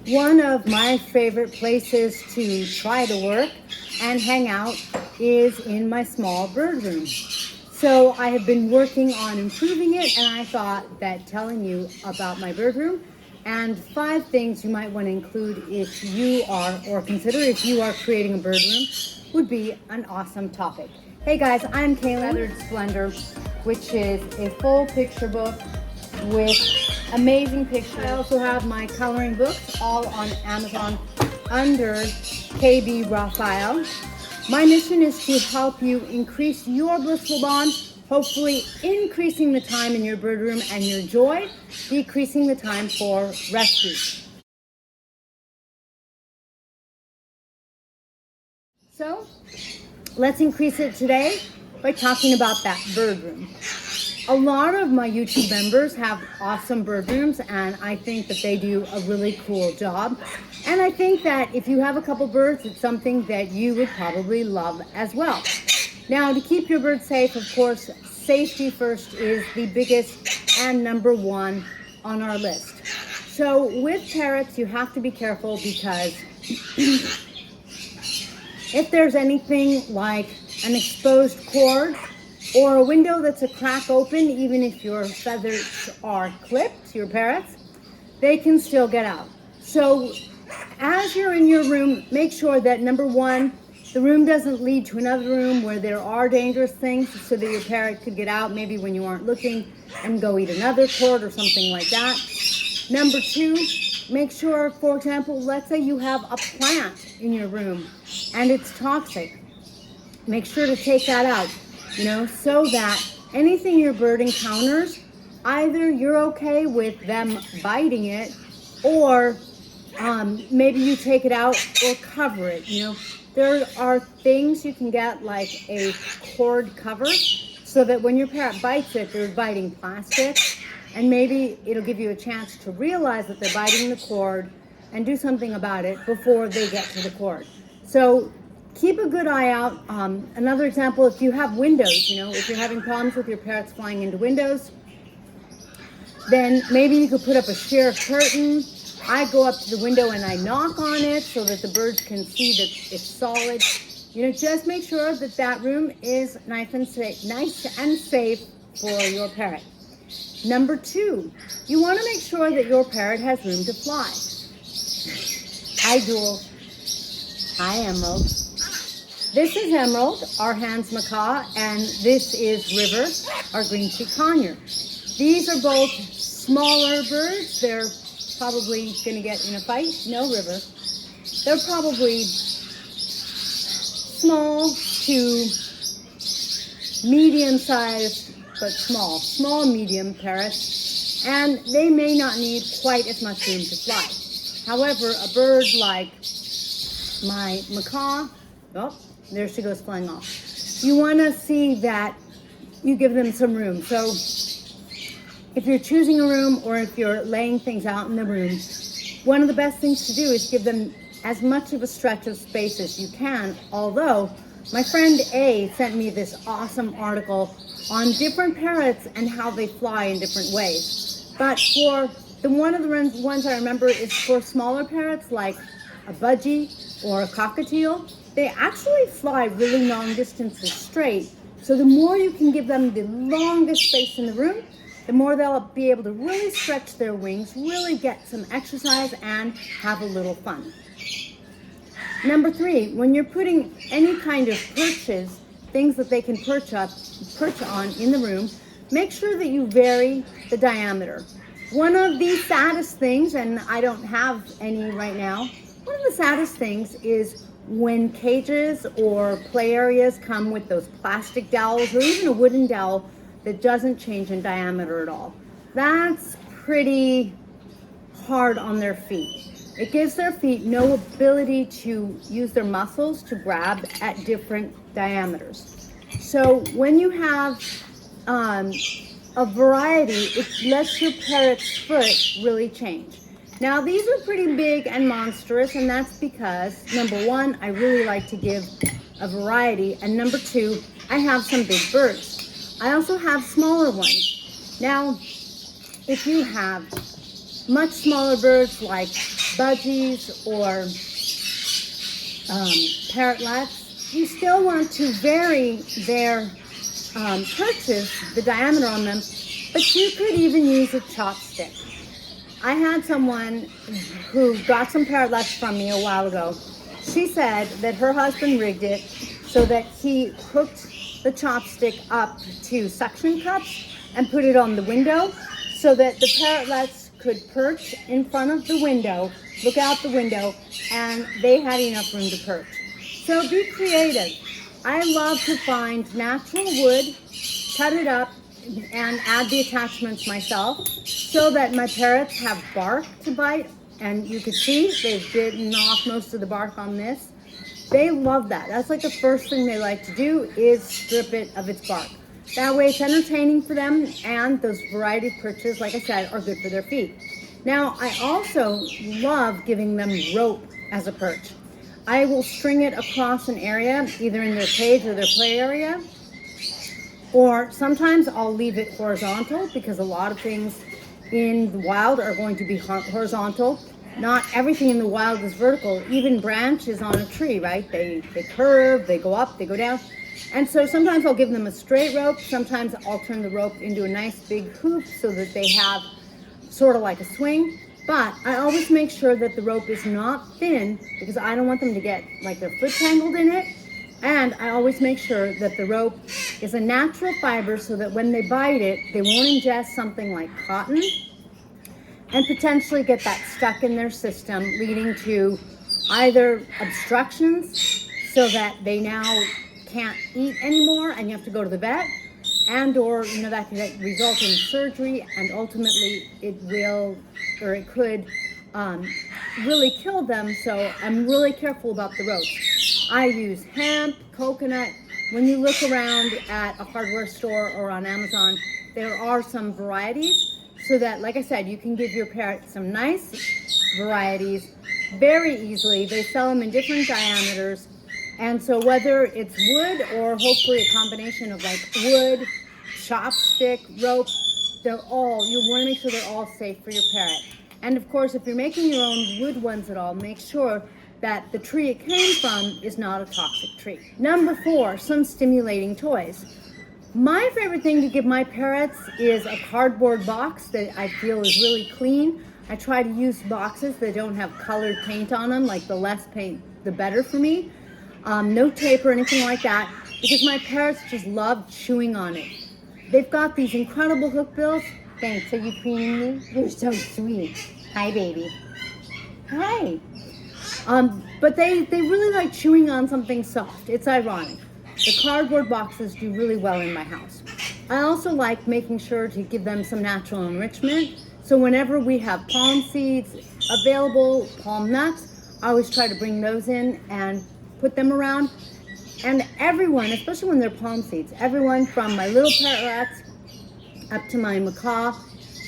One of my favorite places to try to work and hang out is in my small bird room. So I have been working on improving it, and I thought that telling you about my bird room and 5 things you might want to include if you are, or consider if you are creating a bird room, would be an awesome topic. Hey guys, I'm Kaylin. Feathered Splendor, which is a full picture book with amazing pictures. I also have my coloring books all on Amazon under KB Raphael. My mission is to help you increase your blissful bond, hopefully increasing the time in your bird room and your joy, decreasing the time for rescue. So let's increase it today by talking about that bird room. A lot of my YouTube members have awesome bird rooms, and I think that they do a really cool job. And I think that if you have a couple birds, it's something that you would probably love as well. Now, to keep your birds safe, of course, safety first is the biggest and number one on our list. So with parrots, you have to be careful because if there's anything like an exposed cord or a window that's a crack open, even if your feathers are clipped, your parrots, they can still get out. So as you're in your room, make sure that number one, the room doesn't lead to another room where there are dangerous things so that your parrot could get out maybe when you aren't looking and go eat another cord or something like that. Number two, make sure, for example, let's say you have a plant in your room and it's toxic. Make sure to take that out, so that anything your bird encounters, either you're okay with them biting it or maybe you take it out or cover it. There are things you can get like a cord cover so that when your parrot bites it, they're biting plastic, and maybe it'll give you a chance to realize that they're biting the cord and do something about it before they get to the cord. So keep a good eye out. Another example, if you have windows, if you're having problems with your parrots flying into windows, then maybe you could put up a sheer curtain. I go up to the window and I knock on it so that the birds can see that it's solid. Just make sure that that room is nice and safe for your parrot. Number 2, you want to make sure that your parrot has room to fly. Hi, Jewel. Hi, Emerald. This is Emerald, our Hans macaw, and this is River, our green-cheeked conure. These are both smaller birds. They're probably going to get in a fight. No, River. They're probably small to medium-sized, but small, medium parrots, and they may not need quite as much room to fly. However, a bird like my macaw, there she goes flying off. You want to see that you give them some room. So if you're choosing a room or if you're laying things out in the room, one of the best things to do is give them as much of a stretch of space as you can. Although my friend A sent me this awesome article on different parrots and how they fly in different ways. But for one of the ones I remember is for smaller parrots like a budgie or a cockatiel. They actually fly really long distances straight. So the more you can give them the longest space in the room, the more they'll be able to really stretch their wings, really get some exercise and have a little fun. Number 3, when you're putting any kind of perches, things that they can perch on in the room, make sure that you vary the diameter. One of the saddest things, and I don't have any right now, one of the saddest things is when cages or play areas come with those plastic dowels or even a wooden dowel that doesn't change in diameter at all. That's pretty hard on their feet. It gives their feet no ability to use their muscles to grab at different diameters. So when you have a variety, it lets your parrot's foot really change. Now these are pretty big and monstrous, and that's because, number 1, I really like to give a variety, and number 2, I have some big birds. I also have smaller ones. Now, if you have much smaller birds like budgies or parrotlets, you still want to vary their perches, the diameter on them, but you could even use a chopstick. I had someone who got some parrotlets from me a while ago. She said that her husband rigged it so that he hooked the chopstick up to suction cups and put it on the window so that the parrotlets could perch in front of the window, look out the window, and they had enough room to perch. So be creative. I love to find natural wood, cut it up, and add the attachments myself so that my parrots have bark to bite. And you can see they've bitten off most of the bark on this. They love that. That's like the first thing they like to do is strip it of its bark. That way it's entertaining for them, and those variety of perches, like I said, are good for their feet. Now, I also love giving them rope as a perch. I will string it across an area, either in their cage or their play area, or sometimes I'll leave it horizontal because a lot of things in the wild are going to be horizontal. Not everything in the wild is vertical. Even branches on a tree, right? They curve, they go up, they go down. And so sometimes I'll give them a straight rope. Sometimes I'll turn the rope into a nice big hoop so that they have sort of like a swing. But I always make sure that the rope is not thin because I don't want them to get like their foot tangled in it. And I always make sure that the rope is a natural fiber so that when they bite it, they won't ingest something like cotton and potentially get that stuck in their system, leading to either obstructions so that they now can't eat anymore and you have to go to the vet, and or that could result in surgery, and ultimately it could really kill them. So I'm really careful about the ropes. I use hemp, coconut. When you look around at a hardware store or on Amazon, there are some varieties so that, like I said, you can give your parrot some nice varieties very easily. They sell them in different diameters. And so whether it's wood or hopefully a combination of like wood, chopstick, rope, you want to make sure they're all safe for your parrot. And of course, if you're making your own wood ones at all, make sure that the tree it came from is not a toxic tree. Number 4, some stimulating toys. My favorite thing to give my parrots is a cardboard box that I feel is really clean. I try to use boxes that don't have colored paint on them, like the less paint, the better for me. No tape or anything like that, because my parrots just love chewing on it. They've got these incredible hook bills. Thanks, are you preening me? You're so sweet. Hi, baby. Hi. But they really like chewing on something soft. It's ironic. The cardboard boxes do really well in my house. I also like making sure to give them some natural enrichment. So whenever we have palm seeds available, palm nuts, I always try to bring those in and put them around. And everyone, especially when they're palm seeds, everyone from my little parrots up to my macaw,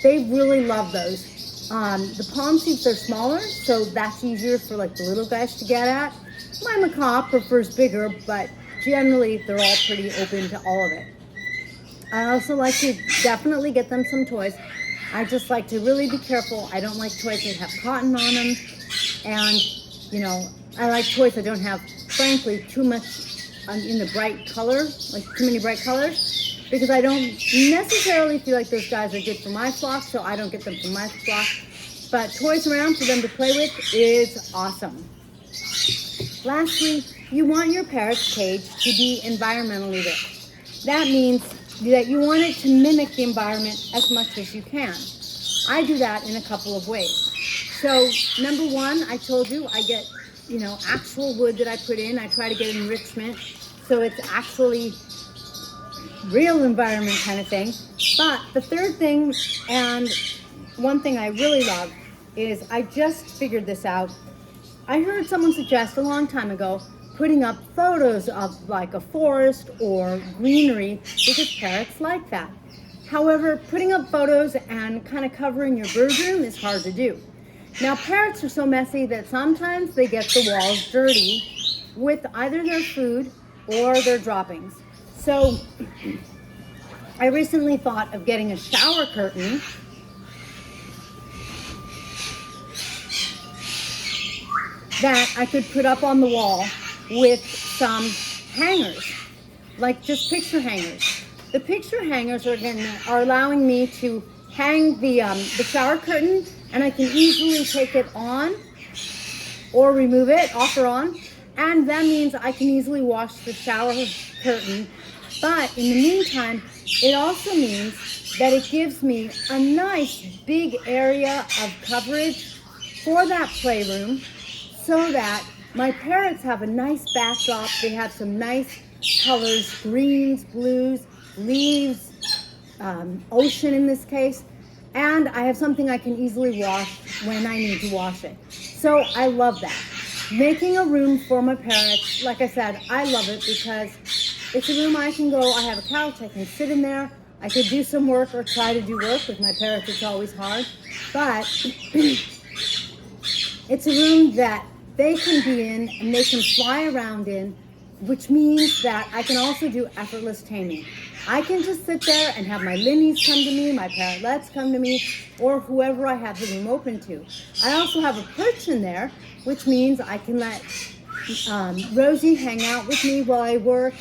they really love those. The palm seeds are smaller, so that's easier for like the little guys to get at. My macaw prefers bigger, but generally they're all pretty open to all of it. I also like to definitely get them some toys. I just like to really be careful. I don't like toys that have cotton on them, and I like toys that don't have, frankly, too much in the bright color, like too many bright colors, because I don't necessarily feel like those guys are good for my flock, so I don't get them for my flock. But toys around for them to play with is awesome. Lastly, you want your parrot's cage to be environmentally rich. That means that you want it to mimic the environment as much as you can. I do that in a couple of ways. So number 1, I told you I get actual wood that I put in. I try to get enrichment, so it's actually real environment kind of thing. But the third thing, and one thing I really love, is I just figured this out. I heard someone suggest a long time ago putting up photos of like a forest or greenery because parrots like that. However, putting up photos and kind of covering your bird room is hard to do. Now, parrots are so messy that sometimes they get the walls dirty with either their food or their droppings. So I recently thought of getting a shower curtain that I could put up on the wall with some hangers, like just picture hangers. The picture hangers are allowing me to hang the shower curtain, and I can easily take it on or remove it, off or on, and that means I can easily wash the shower curtain. But in the meantime, it also means that it gives me a nice big area of coverage for that playroom, so that my parrots have a nice backdrop. They have some nice colors, greens, blues, leaves, ocean in this case, and I have something I can easily wash when I need to wash it. So I love that. Making a room for my parrots, like I said, I love it because it's a room I can go, I have a couch, I can sit in there, I could do some work or try to do work. With my parrots, it's always hard, but it's a room that they can be in and they can fly around in, which means that I can also do effortless taming. I can just sit there and have my linnies come to me, my parrotlets come to me, or whoever I have the room open to. I also have a perch in there, which means I can let Rosie hang out with me while I work,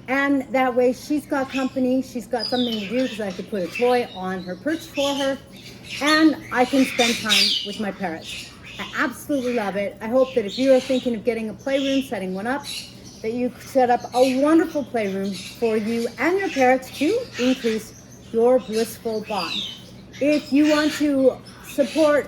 and that way she's got company, she's got something to do because I could put a toy on her perch for her, and I can spend time with my parrots. I absolutely love it. I hope that if you are thinking of getting a playroom, setting one up, that you set up a wonderful playroom for you and your parrots to increase your blissful bond. If you want to support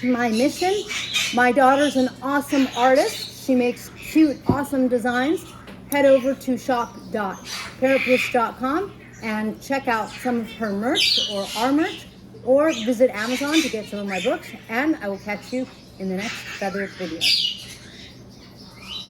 my mission, my daughter's an awesome artist. She makes cute, awesome designs. Head over to shop.parrotbliss.com and check out some of her merch or our merch, or visit Amazon to get some of my books, and I will catch you in the next feathered video.